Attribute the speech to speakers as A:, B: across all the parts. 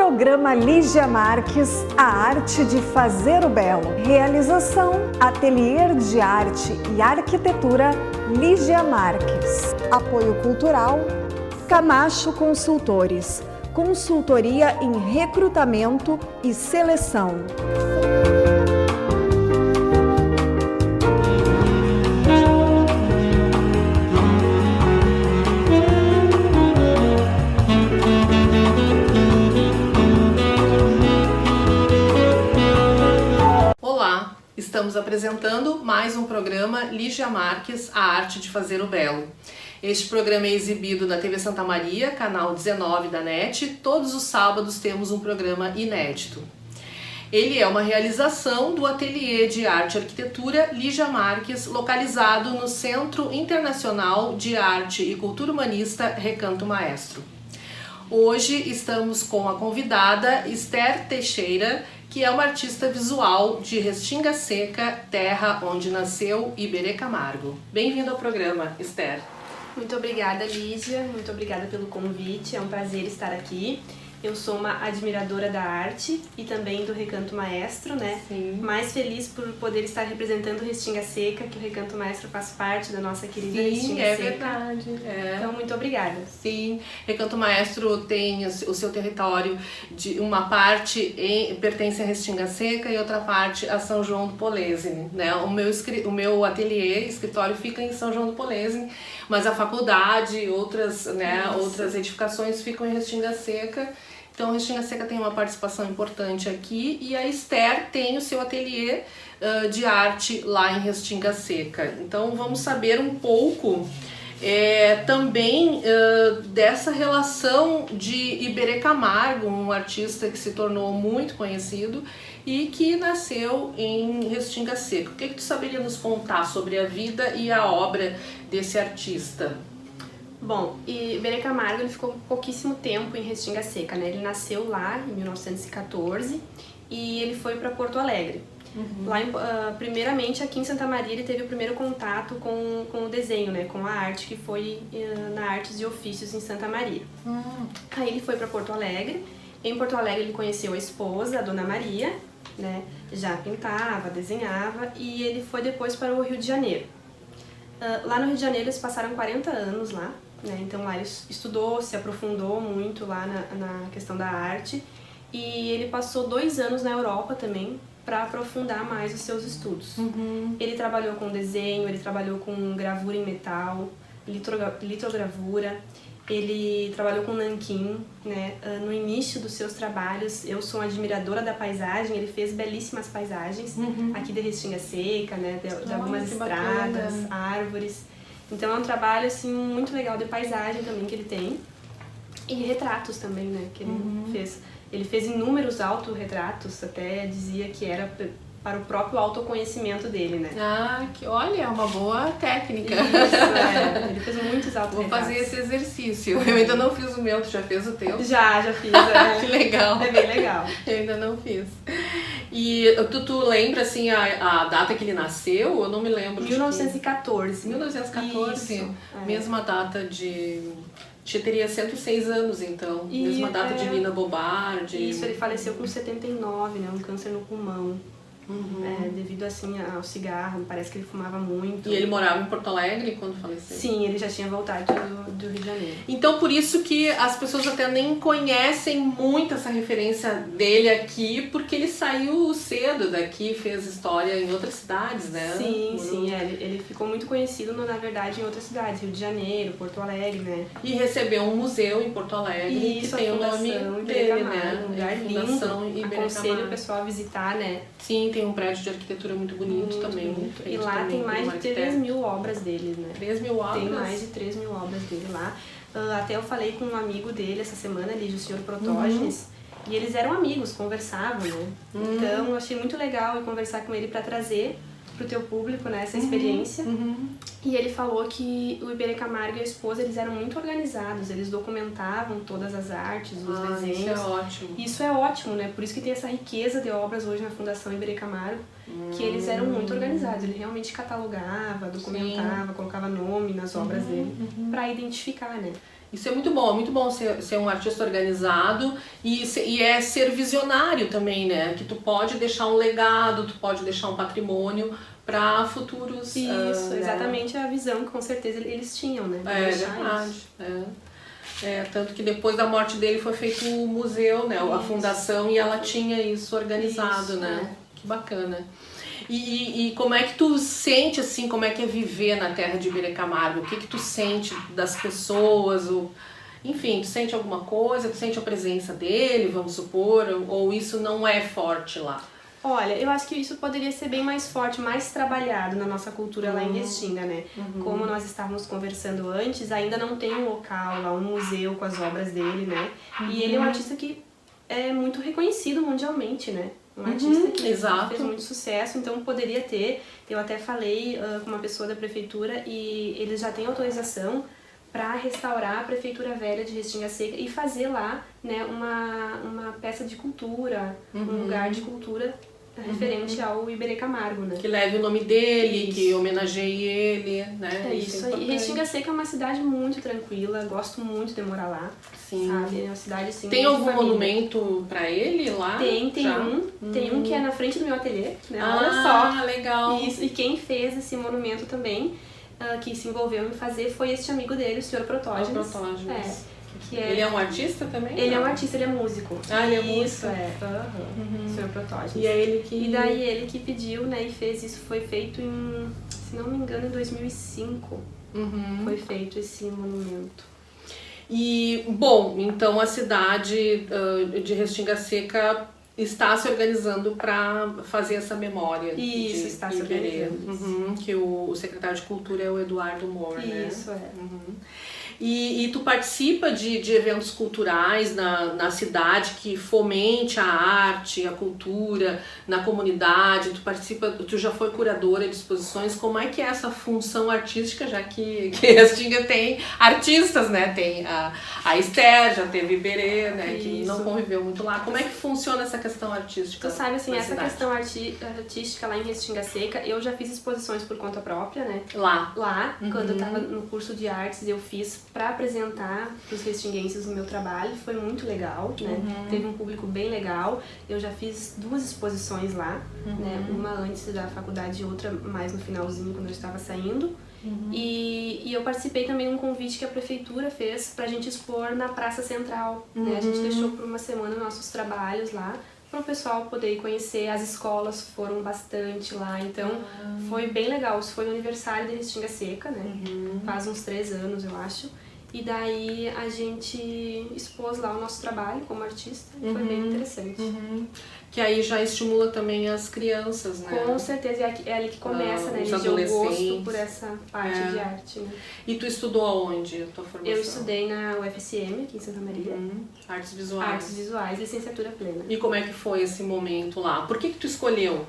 A: Programa Lígia Marques, a arte de fazer o belo. Realização, Ateliê de Arte e Arquitetura Lígia Marques. Apoio cultural, Camacho Consultores. Consultoria em recrutamento e seleção.
B: Estamos apresentando mais um programa Lígia Marques, a arte de fazer o belo. Este programa é exibido na TV Santa Maria, canal 19 da NET. Todos os sábados temos um programa inédito. Ele é uma realização do Ateliê de Arte e Arquitetura Lígia Marques, localizado no Centro Internacional de Arte e Cultura Humanista Recanto Maestro. Hoje estamos com a convidada Esther Teixeira, que é uma artista visual de Restinga Seca, terra onde nasceu Iberê Camargo. Bem-vinda ao programa, Esther.
C: Muito obrigada, Lígia. Muito obrigada pelo convite. É um prazer estar aqui. Eu sou uma admiradora da arte e também do Recanto Maestro, né?
B: Sim.
C: Mais feliz por poder estar representando Restinga Seca, que o Recanto Maestro faz parte da nossa querida Restinga Seca.
B: Sim, é verdade.
C: Então, muito obrigada.
B: Sim, Recanto Maestro tem o seu território, de uma parte pertence a Restinga Seca e outra parte a São João do Polesine, né? O meu ateliê, escritório fica em São João do Polesine, mas a faculdade e outras edificações ficam em Restinga Seca. Então, a Restinga Seca tem uma participação importante aqui e a Esther tem o seu ateliê de arte lá em Restinga Seca. Então, vamos saber um pouco também dessa relação de Iberê Camargo, um artista que se tornou muito conhecido e que nasceu em Restinga Seca. O que tu saberia nos contar sobre a vida e a obra desse artista?
C: Bom, Iberê Camargo ele ficou pouquíssimo tempo em Restinga Seca, né? Ele nasceu lá em 1914 e ele foi para Porto Alegre.
B: Uhum.
C: Lá, primeiramente, aqui em Santa Maria, ele teve o primeiro contato com o desenho, né? Com a arte, que foi na Artes e Ofícios em Santa Maria. Aí ele foi para Porto Alegre. Em Porto Alegre ele conheceu a esposa, a Dona Maria, né? Já pintava, desenhava e ele foi depois para o Rio de Janeiro. Lá no Rio de Janeiro eles passaram 40 anos lá, né? Então lá ele estudou, se aprofundou muito lá na questão da arte e ele passou 2 anos na Europa também para aprofundar mais os seus estudos.
B: Uhum.
C: Ele trabalhou com desenho, ele trabalhou com gravura em metal, litogravura, ele trabalhou com nanquim, né? No início dos seus trabalhos, eu sou uma admiradora da paisagem, ele fez belíssimas paisagens aqui de Restinga Seca, né? De algumas estradas, árvores. Então é um trabalho assim, muito legal de paisagem também que ele tem. E retratos também, né? Que ele fez. Ele fez inúmeros autorretratos, até dizia que era para o próprio autoconhecimento dele, né?
B: Ah, olha, é uma boa técnica.
C: Isso, ele fez muitos autorretratos.
B: Vou fazer esse exercício. Eu ainda não fiz o meu, tu já fez o teu?
C: Já fiz.
B: Que legal.
C: É bem legal.
B: Eu ainda não fiz. E tu lembra, assim, a data que ele nasceu? Eu não me lembro.
C: 1914.
B: 1914?
C: Isso,
B: Mesma data de... teria 106 anos, então. Mesma data de Lina Bobardi.
C: Isso, ele faleceu com 79, né? Um câncer no pulmão. Devido assim ao cigarro, parece que ele fumava muito.
B: E ele morava em Porto Alegre quando faleceu?
C: Sim, ele já tinha voltado do Rio de Janeiro.
B: Então por isso que as pessoas até nem conhecem muito essa referência dele aqui, porque ele saiu cedo daqui, fez história em outras cidades, né?
C: Sim, ele ficou muito conhecido, na verdade, em outras cidades, Rio de Janeiro, Porto Alegre, né?
B: E recebeu um museu em Porto Alegre que tem o nome dele, né?
C: Um lugar lindo, aconselho o pessoal a visitar, né?
B: Sim, tem um prédio de arquitetura muito bonito também.
C: Bonito. E lá tem mais de 3 mil obras dele, né?
B: 3 mil obras?
C: Tem mais de 3 mil obras dele lá. Até eu falei com um amigo dele essa semana, ali, o senhor Protógenes, e eles eram amigos, conversavam, né? Então eu achei muito legal conversar com ele para trazer pro teu público, né, essa experiência. E ele falou que o Iberê Camargo e a esposa, eles eram muito organizados, eles documentavam todas as artes, os desenhos.
B: Isso é ótimo.
C: Isso é ótimo, né? Por isso que tem essa riqueza de obras hoje na Fundação Iberê Camargo, que eles eram muito organizados. Ele realmente catalogava, documentava, colocava nome nas obras dele para identificar, né?
B: Isso é muito bom ser um artista organizado e é ser visionário também, né? Que tu pode deixar um legado, tu pode deixar um patrimônio para futuros...
C: Isso,
B: né?
C: exatamente a visão que com certeza eles tinham, né?
B: É verdade. Tanto que depois da morte dele foi feito o museu, né? A fundação, e ela tinha isso organizado, né? Que bacana. E como é que tu sente, assim, como é que é viver na terra de Iberê Camargo? O que que tu sente das pessoas? Enfim, tu sente alguma coisa? Tu sente a presença dele, vamos supor? Ou isso não é forte lá?
C: Olha, eu acho que isso poderia ser bem mais forte, mais trabalhado na nossa cultura lá em Restinga, né? Como nós estávamos conversando antes, ainda não tem um local lá, um museu com as obras dele, né? E ele é um artista que é muito reconhecido mundialmente, né? Um artista que fez muito sucesso, então poderia ter. Eu até falei com uma pessoa da prefeitura e eles já têm autorização para restaurar a prefeitura velha de Restinga Seca e fazer lá, né, uma peça de cultura, um lugar de cultura referente ao Iberê Camargo, né?
B: Que leve o nome dele, que homenageie ele, né?
C: É isso aí. E Restinga Seca é uma cidade muito tranquila, gosto muito de morar lá.
B: Sim.
C: Sabe? É uma cidade assim.
B: Tem algum monumento pra ele lá?
C: Tem um que é na frente do meu ateliê, né? Olha só.
B: Legal.
C: Isso. E quem fez esse monumento também, que se envolveu em fazer, foi este amigo dele, o Sr. Protógenes.
B: Ele é um artista também?
C: Ele é um artista, ele é músico.
B: Ele é músico?
C: Isso, Sr. Protógenes.
B: E é ele que...
C: E daí ele que pediu, né, e fez isso, foi feito em, se não me engano, em 2005. Foi feito esse monumento.
B: E, bom, então a cidade de Restinga Seca está se organizando para fazer essa memória.
C: Isso, está se organizando.
B: Que o secretário de Cultura é o Eduardo Moore, né?
C: Isso,
B: E tu participa de eventos culturais na cidade que fomente a arte, a cultura na comunidade, tu já foi curadora de exposições, como é que é essa função artística, já que Restinga tem artistas, né? Tem a Esther, já teve Iberê, né? Que não conviveu muito lá. Como é que funciona essa questão artística?
C: Tu sabe, assim, essa
B: cidade?
C: questão artística lá em Restinga Seca, eu já fiz exposições por conta própria, né?
B: Lá,
C: quando eu tava no curso de artes, eu fiz para apresentar para os restinguenses o meu trabalho, foi muito legal, né? Teve um público bem legal. Eu já fiz 2 exposições lá, né? Uma antes da faculdade e outra mais no finalzinho, quando eu estava saindo. E eu participei também de um convite que a prefeitura fez pra gente expor na Praça Central, né? A gente deixou por uma semana nossos trabalhos lá, para o pessoal poder ir conhecer. As escolas foram bastante lá, então foi bem legal. Isso foi no aniversário da Restinga Seca, né? Faz uns 3 anos, eu acho. E daí a gente expôs lá o nosso trabalho como artista e foi bem interessante.
B: Que aí já estimula também as crianças, né?
C: Com certeza, é ali que começa, né?
B: Os
C: De o gosto por essa parte de arte, né?
B: E tu estudou aonde a tua formação?
C: Eu estudei na UFSM, aqui em Santa Maria.
B: Artes visuais.
C: Artes visuais, licenciatura plena.
B: E como é que foi esse momento lá? Por que tu escolheu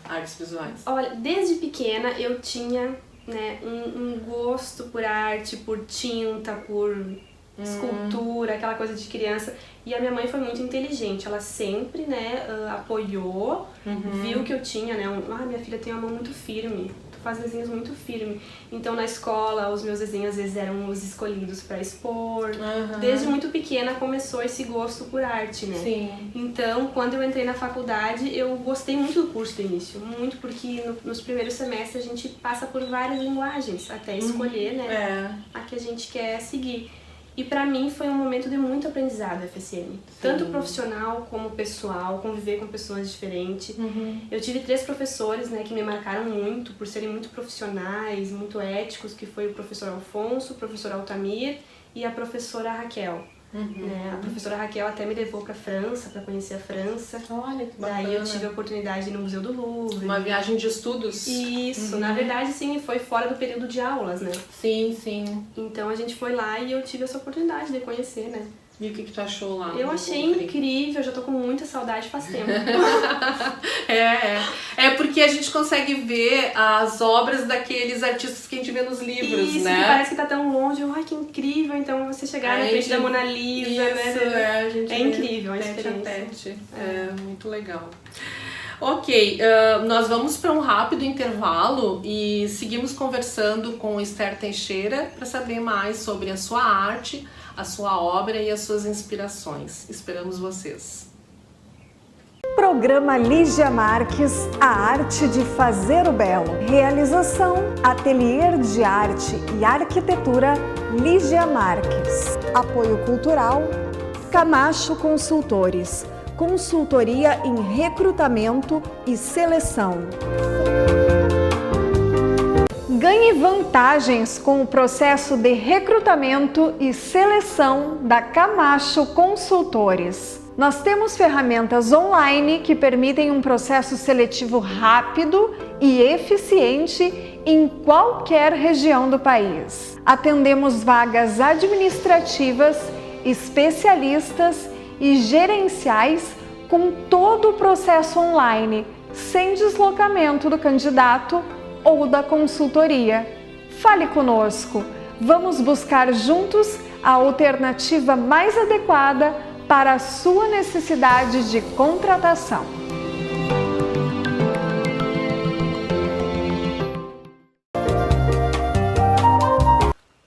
B: artes visuais?
C: Olha, desde pequena eu tinha, né, um gosto por arte, por tinta, por escultura, aquela coisa de criança. E a minha mãe foi muito inteligente, ela sempre, né, apoiou, viu que eu tinha, né, minha filha tem uma mão muito firme, tu faz desenhos muito firme. Então na escola os meus desenhos às vezes eram os escolhidos para expor. Desde muito pequena começou esse gosto por arte, né?
B: Sim.
C: Então quando eu entrei na faculdade eu gostei muito do curso do início, muito, porque nos primeiros semestres a gente passa por várias linguagens até escolher, né, a que a gente quer seguir. E pra mim foi um momento de muito aprendizado, FSM. Tanto profissional como pessoal, conviver com pessoas diferentes. Eu tive 3 professores, né, que me marcaram muito por serem muito profissionais, muito éticos, que foi o professor Alfonso, o professor Altamir e a professora Raquel. Né? A professora Raquel até me levou pra França, pra conhecer a França.
B: Olha que bacana.
C: Daí eu tive a oportunidade de ir no Museu do Louvre.
B: Uma viagem de estudos.
C: Isso, na verdade sim, foi fora do período de aulas, né?
B: Sim, sim.
C: Então a gente foi lá e eu tive essa oportunidade de conhecer, né?
B: E o que tu achou lá?
C: Eu achei incrível, já tô com muita saudade faz tempo.
B: É porque a gente consegue ver as obras daqueles artistas que a gente vê nos livros,
C: isso,
B: né?
C: Que parece que tá tão longe, ai que incrível, então você chegar na frente da Mona Lisa,
B: isso,
C: né?
B: A gente
C: é incrível a
B: tete
C: experiência.
B: a tete. É muito legal. Ok, nós vamos para um rápido intervalo e seguimos conversando com Esther Teixeira para saber mais sobre a sua arte, a sua obra e as suas inspirações. Esperamos vocês.
A: Programa Lígia Marques, a arte de fazer o belo. Realização, Ateliê de Arte e Arquitetura Lígia Marques. Apoio cultural, Camacho Consultores. Consultoria em recrutamento e seleção. Ganhe vantagens com o processo de recrutamento e seleção da Camacho Consultores. Nós temos ferramentas online que permitem um processo seletivo rápido e eficiente em qualquer região do país. Atendemos vagas administrativas, especialistas e gerenciais com todo o processo online, sem deslocamento do candidato ou da consultoria. Fale conosco, vamos buscar juntos a alternativa mais adequada para a sua necessidade de contratação.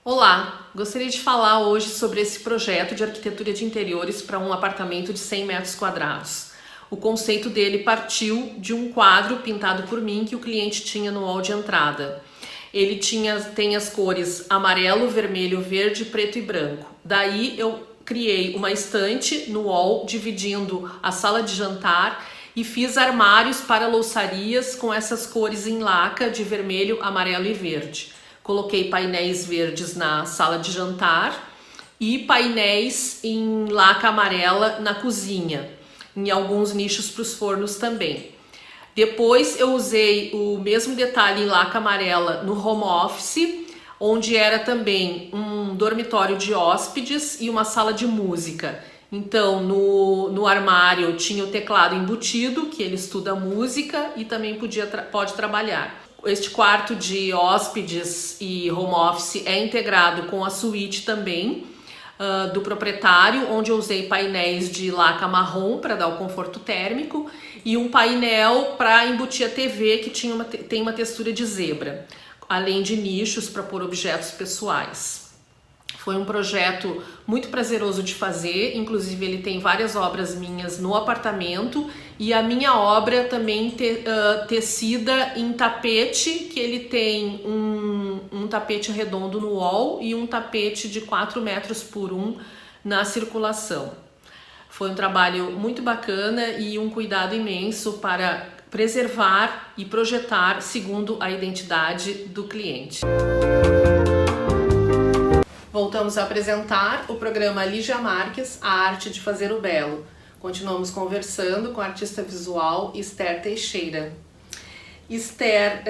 B: Olá! Gostaria de falar hoje sobre esse projeto de arquitetura de interiores para um apartamento de 100 metros quadrados. O conceito dele partiu de um quadro pintado por mim que o cliente tinha no hall de entrada. Ele tem as cores amarelo, vermelho, verde, preto e branco. Daí eu criei uma estante no hall dividindo a sala de jantar e fiz armários para louçarias com essas cores em laca de vermelho, amarelo e verde. Coloquei painéis verdes na sala de jantar e painéis em laca amarela na cozinha, em alguns nichos para os fornos também. Depois eu usei o mesmo detalhe em laca amarela no home office, onde era também um dormitório de hóspedes e uma sala de música. Então no armário tinha o teclado embutido, que ele estuda música e também pode trabalhar. Este quarto de hóspedes e home office é integrado com a suíte também do proprietário, onde eu usei painéis de laca marrom para dar o conforto térmico e um painel para embutir a TV que tem uma textura de zebra, além de nichos para pôr objetos pessoais. Foi um projeto muito prazeroso de fazer, inclusive ele tem várias obras minhas no apartamento e a minha obra também tecida em tapete, que ele tem um tapete redondo no wall e um tapete de 4 metros por 1 na circulação. Foi um trabalho muito bacana e um cuidado imenso para preservar e projetar segundo a identidade do cliente. Voltamos a apresentar o programa Lígia Marques, a arte de fazer o belo. Continuamos conversando com a artista visual Esther Teixeira. Esther,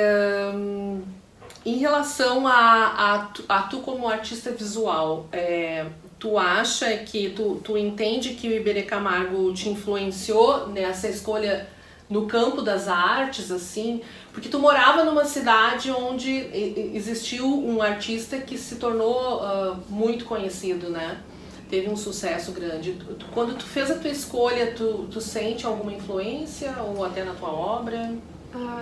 B: em relação a tu como artista visual, tu acha que tu entende que o Iberê Camargo te influenciou nessa escolha no campo das artes, assim? Porque tu morava numa cidade onde existiu um artista que se tornou muito conhecido, né? Teve um sucesso grande. Quando tu fez a tua escolha, tu sente alguma influência ou até na tua obra?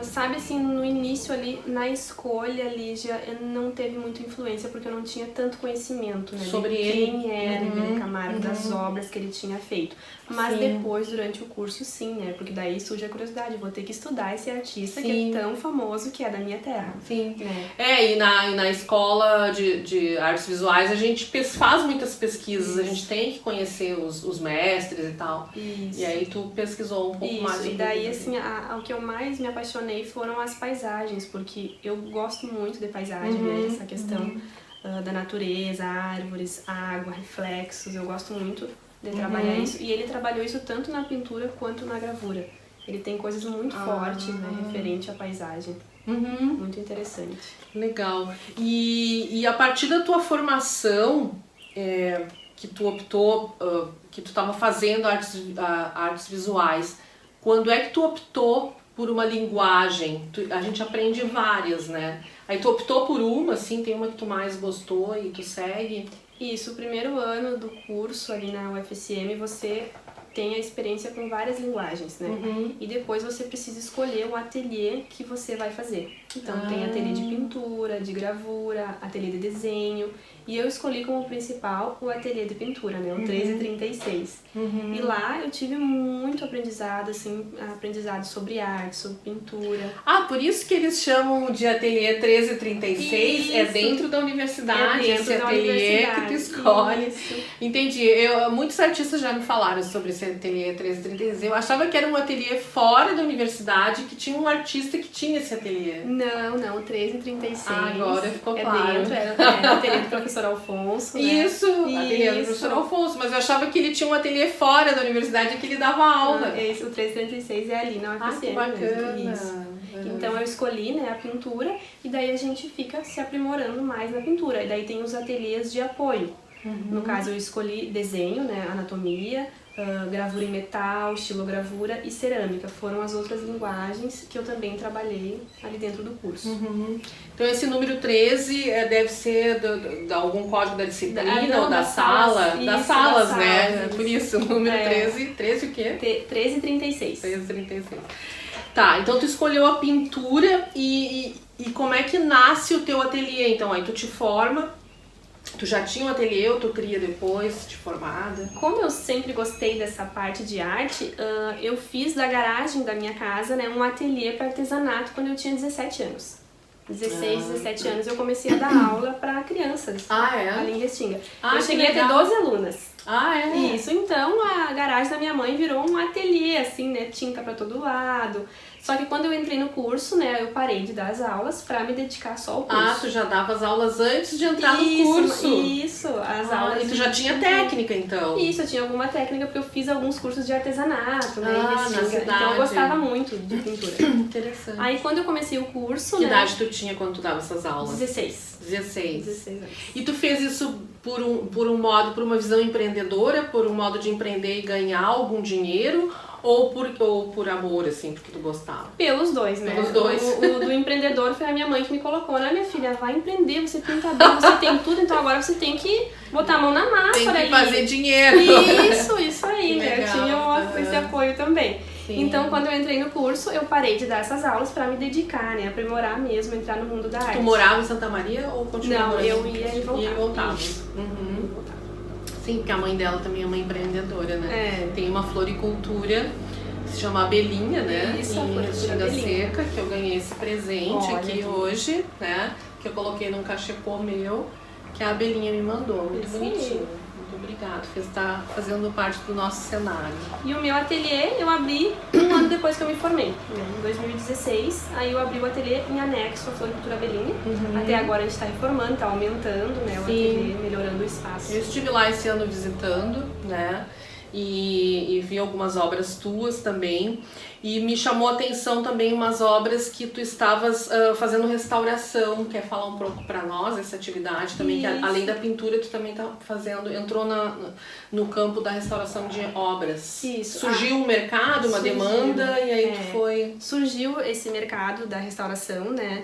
C: Sabe, assim, no início ali, na escolha, Lígia, eu não teve muita influência, porque eu não tinha tanto conhecimento, né,
B: sobre
C: de quem era Iberê Camargo, das
B: Uhum.
C: obras que ele tinha feito. Mas
B: Sim.
C: depois, durante o curso, sim, né, porque daí surge a curiosidade, vou ter que estudar esse artista que
B: Sim.
C: é tão famoso, que é da minha terra.
B: Sim.
C: Né?
B: E na escola de artes visuais a gente faz muitas pesquisas, a gente tem que conhecer os mestres e tal.
C: Isso.
B: E aí tu pesquisou um pouco mais
C: Isso,
B: sobre
C: e daí,
B: isso.
C: assim, o que eu mais me apaixonei foram as paisagens, porque eu gosto muito de paisagem, né, essa questão da natureza, árvores, água, reflexos, eu gosto muito de trabalhar isso, e ele trabalhou isso tanto na pintura quanto na gravura. Ele tem coisas muito fortes, né, referente à paisagem. Muito interessante.
B: Legal. E a partir da tua formação, que tu optou, que tu estava fazendo artes visuais, quando é que tu optou por uma linguagem? A gente aprende várias, né? Aí tu optou por uma, assim, tem uma que tu mais gostou e tu segue?
C: Isso, o primeiro ano do curso ali na UFSM, você tem a experiência com várias linguagens, né? E depois você precisa escolher um ateliê que você vai fazer. Então tem ateliê de pintura, de gravura, ateliê de desenho. E eu escolhi como principal o ateliê de pintura, né? O 1336. E lá eu tive muito aprendizado, assim, aprendizado sobre arte, sobre pintura.
B: Ah, por isso que eles chamam de ateliê 1336?
C: Isso.
B: É dentro da universidade,
C: É dentro
B: esse
C: da
B: ateliê
C: universidade.
B: que tu escolhe.
C: Isso.
B: Entendi. Muitos artistas já me falaram sobre esse ateliê 1336. Eu achava que era um ateliê fora da universidade, que tinha um artista que tinha esse ateliê.
C: Não, o 1336.
B: Agora ficou
C: é
B: claro.
C: Dentro, era o ateliê do professor Alfonso, né?
B: Isso, ateliê do professor Alfonso. Mas eu achava que ele tinha um ateliê fora da universidade que ele dava aula.
C: O 1336 é ali na UFCM.
B: Que bacana.
C: Mesmo. Isso. Então eu escolhi, né, a pintura e daí a gente fica se aprimorando mais na pintura. E daí tem os ateliês de apoio. No caso eu escolhi desenho, né, anatomia, gravura em metal, estilogravura e cerâmica. Foram as outras linguagens que eu também trabalhei ali dentro do curso.
B: Então esse número 13 deve ser de algum código da disciplina ou da sala?
C: Isso,
B: das salas,
C: das
B: né?
C: salas,
B: Por isso, o número
C: É.
B: 13. 13 o quê?
C: 1336.
B: 1336. Tá, então tu escolheu a pintura e como é que nasce o teu ateliê? Então aí tu te forma, tu já tinha um ateliê ou tu cria depois de formada?
C: Como eu sempre gostei dessa parte de arte, eu fiz da garagem da minha casa, né, um ateliê para artesanato quando eu tinha 17 anos. 16, 17 anos eu comecei a dar aula para crianças ali em Restinga. Eu cheguei a ter 12 alunas. Isso, então a garagem da minha mãe virou um ateliê, assim, né, tinta pra todo lado. Só que quando eu entrei no curso, né, eu parei de dar as aulas pra me dedicar só ao curso.
B: Tu já dava as aulas antes de entrar no curso?
C: Isso, as aulas.
B: E tu já tinha técnica, então?
C: Isso, eu tinha alguma técnica porque eu fiz alguns cursos de artesanato, né, em
B: na
C: Restinga.
B: cidade.
C: Então eu gostava muito de pintura.
B: Interessante.
C: Aí quando eu comecei o curso,
B: Que
C: né,
B: idade tu tinha quando tu dava essas aulas?
C: 16
B: 16
C: anos.
B: E tu fez isso por uma visão empreendedora, por um modo de empreender e ganhar algum dinheiro, ou por amor, assim, porque tu gostava?
C: Pelos dois, né?
B: Pelos dois.
C: O do empreendedor foi a minha mãe que me colocou, né, minha filha? Vai empreender, você pinta bem, você tem tudo, então agora você tem que botar a mão na massa.
B: Tem que
C: ali.
B: fazer dinheiro.
C: Isso aí, né?
B: Legal.
C: Eu tinha esse apoio também.
B: Sim.
C: Então, quando eu entrei no curso, eu parei de dar essas aulas pra me dedicar, né? Aprimorar mesmo, entrar no mundo da arte.
B: Tu morava em Santa Maria ou continuava?
C: Não, eu ia e voltava.
B: Ia e voltava.
C: Isso.
B: Sim, porque a mãe dela também é uma empreendedora, né?
C: É.
B: Tem uma floricultura, se chama Abelhinha, né?
C: Isso, a
B: em
C: floricultura
B: Restinga
C: Abelhinha.
B: Seca, que eu ganhei esse presente
C: Olha
B: aqui
C: que
B: hoje, né? Que eu coloquei num cachepô meu, que a Abelhinha me mandou. Muito
C: Isso aí.
B: bonitinho. Muito obrigada, está fazendo parte do nosso cenário.
C: E o meu ateliê eu abri um ano depois que eu me formei, né? Em 2016. Aí eu abri o ateliê em anexo à Floricultura Abelhinha. Até agora a gente está reformando, está aumentando, né, o ateliê, melhorando o espaço.
B: Eu estive lá esse ano visitando, né? E vi algumas obras tuas também. E me chamou a atenção também umas obras que tu estavas fazendo restauração. Quer falar um pouco para nós essa atividade também? Que além da pintura, tu também tá fazendo, entrou no campo da restauração de obras.
C: Isso.
B: Surgiu um mercado, uma demanda, e aí tu foi...
C: Surgiu esse mercado da restauração, né?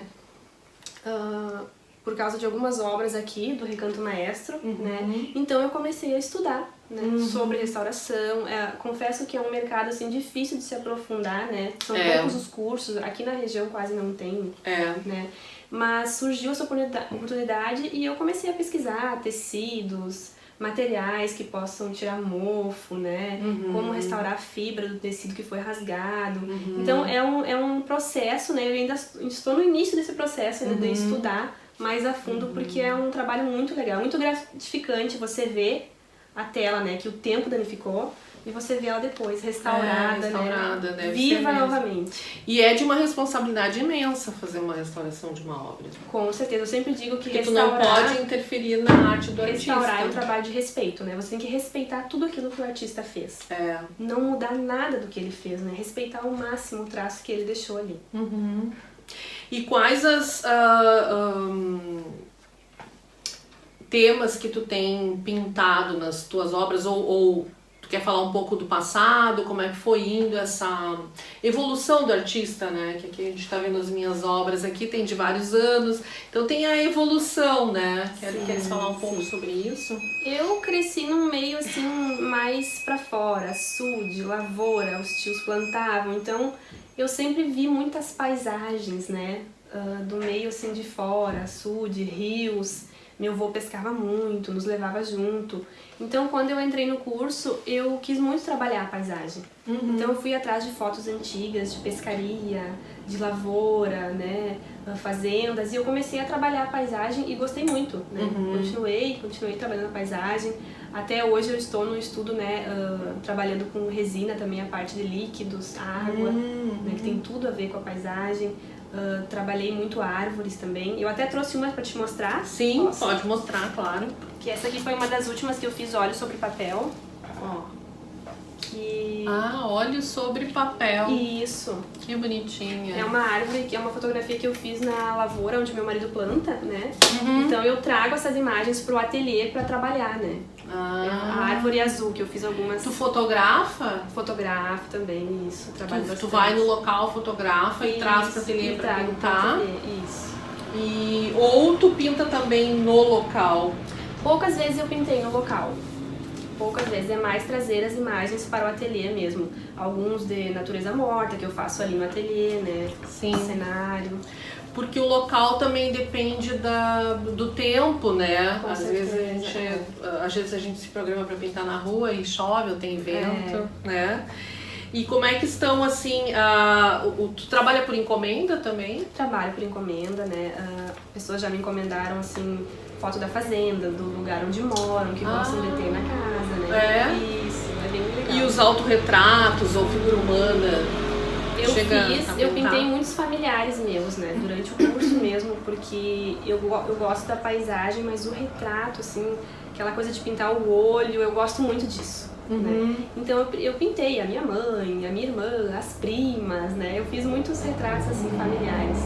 C: Por causa de algumas obras aqui do Recanto Maestro, né? Então eu comecei a estudar, né, sobre restauração. Confesso que é um mercado assim difícil de se aprofundar, né? São poucos os cursos, aqui na região quase não tem, né? Mas surgiu essa oportunidade e eu comecei a pesquisar tecidos, materiais que possam tirar mofo, né? Como restaurar a fibra do tecido que foi rasgado. Então é um processo, né? Eu ainda estou no início desse processo ainda de estudar mais a fundo, porque é um trabalho muito legal, muito gratificante você ver a tela, né, que o tempo danificou, e você vê ela depois restaurada, né, viva novamente.
B: E é de uma responsabilidade imensa fazer uma restauração de uma obra.
C: Com certeza, eu sempre digo que
B: porque tu não pode interferir na arte do artista.
C: Restaurar é um trabalho de respeito, né, você tem que respeitar tudo aquilo que o artista fez. Não mudar nada do que ele fez, né, respeitar ao máximo o traço que ele deixou ali.
B: E quais as temas que tu tem pintado nas tuas obras, ou Tu quer falar um pouco do passado, como é que foi indo essa evolução do artista, né? Que aqui a gente está vendo as minhas obras aqui, tem de vários anos, então tem a evolução, né? Queres falar um pouco sobre isso?
C: Eu cresci num meio assim mais pra fora, açude, lavoura, os tios plantavam, então eu sempre vi muitas paisagens, né? Do meio assim de fora, açude, rios. Meu avô pescava muito, nos levava junto. Então, quando eu entrei no curso, eu quis muito trabalhar a paisagem. Então, eu fui atrás de fotos antigas, de pescaria, de lavoura, né, fazendas. E eu comecei a trabalhar a paisagem e gostei muito, né? Continuei trabalhando a paisagem. Até hoje eu estou no estudo, né, trabalhando com resina também, a parte de líquidos, água, né, que tem tudo a ver com a paisagem. Trabalhei muito árvores também. Eu até trouxe uma para te mostrar.
B: Sim, posso? Pode mostrar, claro.
C: Que essa aqui foi uma das últimas que eu fiz óleo sobre papel. Ó.
B: Óleo sobre papel.
C: Isso.
B: Que bonitinha.
C: É uma árvore, que é uma fotografia que eu fiz na lavoura onde meu marido planta, né? Então eu trago essas imagens pro ateliê para trabalhar, né? A árvore azul, que eu fiz algumas...
B: Tu fotografa?
C: Fotografo também, isso. Trabalho bastante.
B: Tu vai no local, fotografa e traz pro ateliê pra pintar?
C: Isso.
B: Ou tu pinta também no local?
C: Poucas vezes eu pintei no local. Poucas vezes, é mais trazer as imagens para o ateliê mesmo. Alguns de natureza morta, que eu faço ali no ateliê, né?
B: Sim.
C: Cenário.
B: Porque o local também depende do tempo, né? Às vezes a gente se programa para pintar na rua e chove ou tem vento, né? E como é que estão, assim, tu trabalha por encomenda também?
C: Trabalho por encomenda, né? Pessoas já me encomendaram, assim, foto da fazenda, do lugar onde moram, que gostam de ter na casa, né? Isso, é bem legal.
B: E os autorretratos ou figura humana?
C: Eu pintei muitos familiares meus, né? Durante o curso mesmo, porque eu gosto da paisagem, mas o retrato, assim, aquela coisa de pintar o olho, eu gosto muito disso. Né? Então eu pintei a minha mãe, a minha irmã, as primas, né? Eu fiz muitos retratos assim familiares.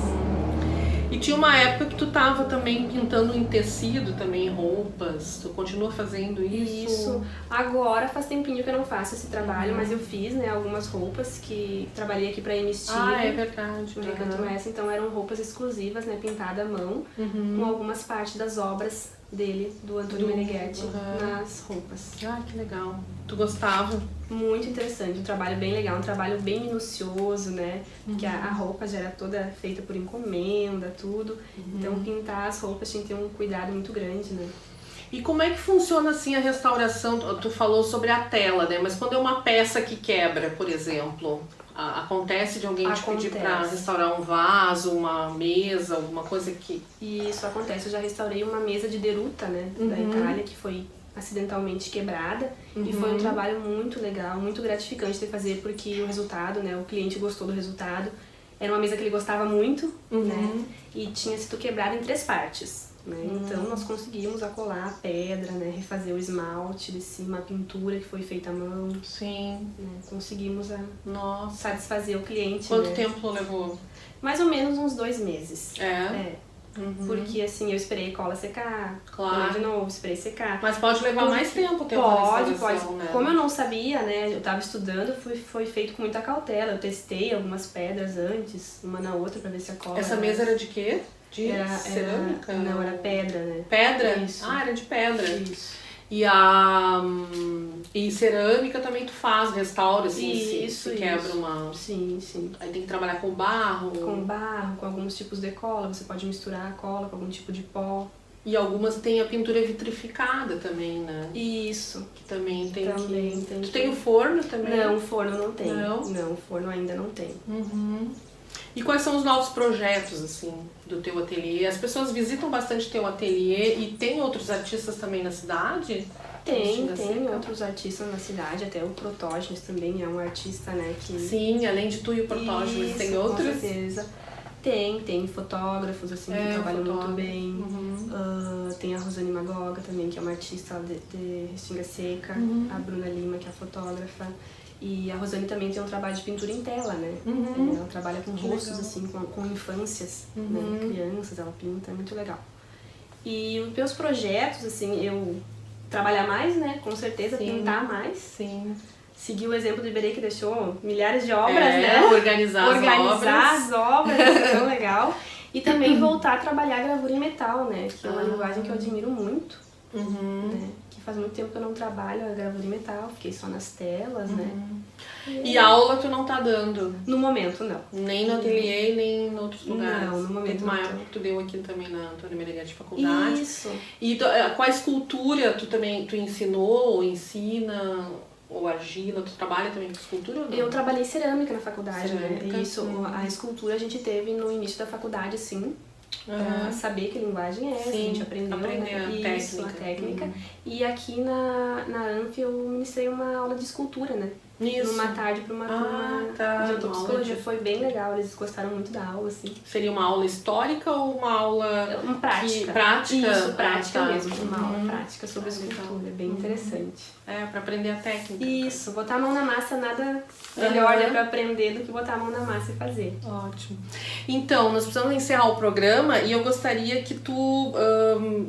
B: E tinha uma época que tu tava também pintando em tecido, também roupas. Tu continua fazendo isso?
C: Isso. Agora faz tempinho que eu não faço esse trabalho, mas eu fiz, né, algumas roupas que trabalhei aqui pra Emestilha.
B: É verdade.
C: No Recanto Mestre, então eram roupas exclusivas, né, pintada à mão, com algumas partes das obras dele, do Antônio Meneghetti, nas roupas.
B: Que legal. Tu gostava?
C: Muito interessante, um trabalho bem legal, um trabalho bem minucioso, né? Porque a roupa já era toda feita por encomenda, tudo. Então pintar as roupas tinha que ter um cuidado muito grande, né?
B: E como é que funciona assim a restauração? Tu falou sobre a tela, né? Mas quando é uma peça que quebra, por exemplo, acontece de alguém te pedir para restaurar um vaso, uma mesa, alguma coisa que...
C: Isso acontece, eu já restaurei uma mesa de deruta, né? Da Itália, que foi acidentalmente quebrada, e foi um trabalho muito legal, muito gratificante de fazer, porque o resultado, né, o cliente gostou do resultado. Era uma mesa que ele gostava muito, né, e tinha sido quebrada em 3 partes, né, então nós conseguimos acolar a pedra, né, refazer o esmalte de cima, a pintura que foi feita à mão.
B: Sim.
C: Né, conseguimos satisfazer o cliente.
B: Quanto
C: né?
B: tempo levou?
C: Mais ou menos uns 2 meses.
B: É.
C: Porque assim, eu esperei a cola secar,
B: claro.
C: de novo, esperei secar.
B: Mas pode levar mais tempo ter uma restauração, né?
C: Como eu não sabia, né, eu tava estudando, foi feito com muita cautela. Eu testei algumas pedras antes, uma na outra, pra ver se a cola...
B: Essa mesa era de quê? De cerâmica?
C: Não, era pedra, né?
B: Pedra?
C: Isso.
B: Era de pedra.
C: Isso.
B: E cerâmica também tu faz, restaura, assim, se quebra uma...
C: Sim, sim.
B: Aí tem que trabalhar com barro.
C: Com barro, com alguns tipos de cola, você pode misturar a cola com algum tipo de pó.
B: E algumas tem a pintura vitrificada também, né?
C: Isso.
B: Que também tem
C: Tem
B: Tu tem o forno também?
C: Não, o forno não tem.
B: Não,
C: o forno ainda não tem.
B: E quais são os novos projetos, assim, do teu ateliê? As pessoas visitam bastante teu ateliê e tem outros artistas também na cidade?
C: Tem outros artistas na cidade, até o Protógenes também é um artista, né, que...
B: Sim, além de tu e o Protógenes, tem outros?
C: Com certeza. Tem fotógrafos, assim, que trabalham muito bem. Tem a Rosane Magoga também, que é uma artista de Restinga Seca. A Bruna Lima, que é a fotógrafa. E a Rosane também tem um trabalho de pintura em tela, né? Ela trabalha com rostos, assim, com infâncias, né? Crianças, ela pinta, é muito legal. E os meus projetos, assim, eu trabalhar mais, né? Com certeza,
B: Sim.
C: pintar mais.
B: Sim.
C: Seguir o exemplo do Iberê, que deixou milhares de obras, né?
B: Organizar
C: as obras, isso é tão legal. E também voltar a trabalhar a gravura em metal, né? Que é uma linguagem que eu admiro muito. Né? Que faz muito tempo que eu não trabalho a gravura em metal, fiquei só nas telas, né?
B: E aula tu não tá dando?
C: No momento, não.
B: Nem no ateliê, nem em outros lugares?
C: Não, no momento
B: Uma
C: não.
B: época que tu deu aqui também na Antônio Meneghel de faculdade.
C: Isso.
B: E qual escultura tu ensinou ou ensina? Ou argila? Tu trabalha também com escultura ou não?
C: Eu trabalhei cerâmica na faculdade,
B: Cerâmica.
C: né? Isso, a escultura a gente teve no início da faculdade, sim. Pra saber que linguagem é essa, a gente aprendeu, né? Isso, a técnica. E aqui na ANF eu ministrei uma aula de escultura, né?
B: Isso.
C: Numa tarde para uma turma de antropsicologia. Foi bem legal, eles gostaram muito da aula, assim.
B: Seria uma aula histórica ou uma aula...
C: Uma prática.
B: Prática?
C: Isso, prática
B: tá.
C: mesmo. Uma aula prática sobre escultura, bem interessante.
B: Pra aprender a técnica.
C: Isso, botar a mão na massa, nada melhor né, pra aprender do que botar a mão na massa e fazer.
B: Ótimo. Então, nós precisamos encerrar o programa e eu gostaria que tu,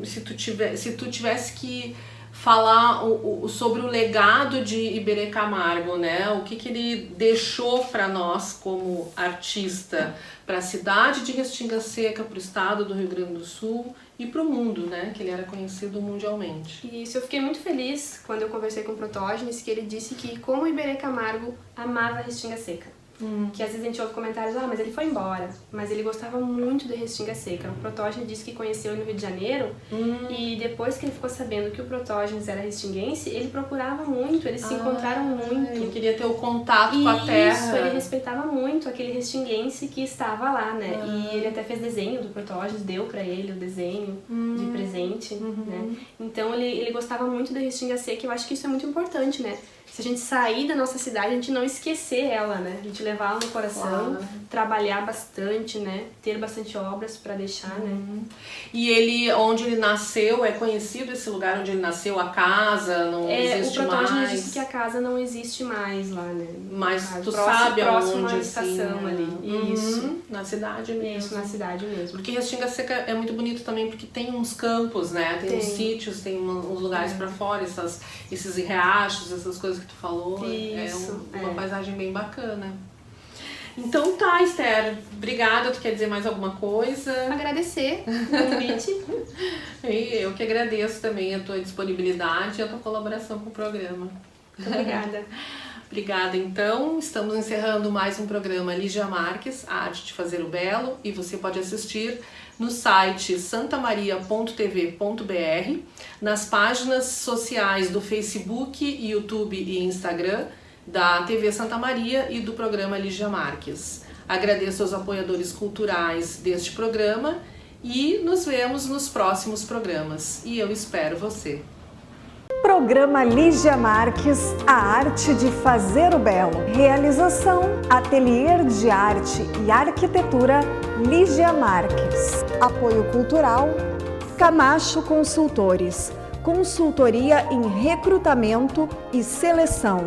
B: se tu tivesse que falar sobre o legado de Iberê Camargo, né? O que ele deixou para nós como artista, para a cidade de Restinga Seca, para o estado do Rio Grande do Sul e para o mundo, né? Que ele era conhecido mundialmente.
C: Isso, eu fiquei muito feliz quando eu conversei com o Protógenes, que ele disse que como Iberê Camargo amava Restinga Seca. Que às vezes a gente ouve comentários, mas ele foi embora, mas ele gostava muito de Restinga Seca. O Protógenes disse que conheceu ele no Rio de Janeiro e depois que ele ficou sabendo que o Protógenes era restinguense, ele procurava muito, eles se encontraram muito.
B: Ele queria ter o contato com a terra.
C: Isso, ele respeitava muito aquele restinguense que estava lá, né? E ele até fez desenho do Protógenes, deu pra ele o desenho de presente, né? Então ele gostava muito da Restinga Seca e eu acho que isso é muito importante, né? Se a gente sair da nossa cidade, a gente não esquecer ela, né? A gente levar ela no coração, trabalhar bastante, né? Ter bastante obras pra deixar, né?
B: E ele, onde ele nasceu, é conhecido esse lugar onde ele nasceu, a casa, não existe mais?
C: O Protógenes disse que a casa não existe mais lá, né?
B: Mas tu
C: próximo,
B: sabe
C: próximo
B: aonde,
C: à estação
B: assim,
C: ali. Isso.
B: Na cidade mesmo.
C: Isso, na cidade mesmo.
B: Porque Restinga Seca é muito bonito também, porque tem uns campos, né? Tem uns sítios, tem uns lugares pra fora, esses riachos, essas coisas que tu falou.
C: Isso,
B: uma paisagem bem bacana. Então tá, Esther, obrigada. Tu quer dizer mais alguma coisa?
C: Agradecer o convite.
B: E eu que agradeço também a tua disponibilidade e a tua colaboração com o programa.
C: Muito obrigada.
B: Obrigada, então. Estamos encerrando mais um programa Lígia Marques, A Arte de Fazer o Belo, e você pode assistir no site santamaria.tv.br, nas páginas sociais do Facebook, YouTube e Instagram da TV Santa Maria e do programa Lígia Marques. Agradeço aos apoiadores culturais deste programa e nos vemos nos próximos programas. E eu espero você.
A: Programa Lígia Marques, A Arte de Fazer o Belo. Realização, Ateliê de Arte e Arquitetura Lígia Marques. Apoio cultural, Camacho Consultores. Consultoria em recrutamento e seleção.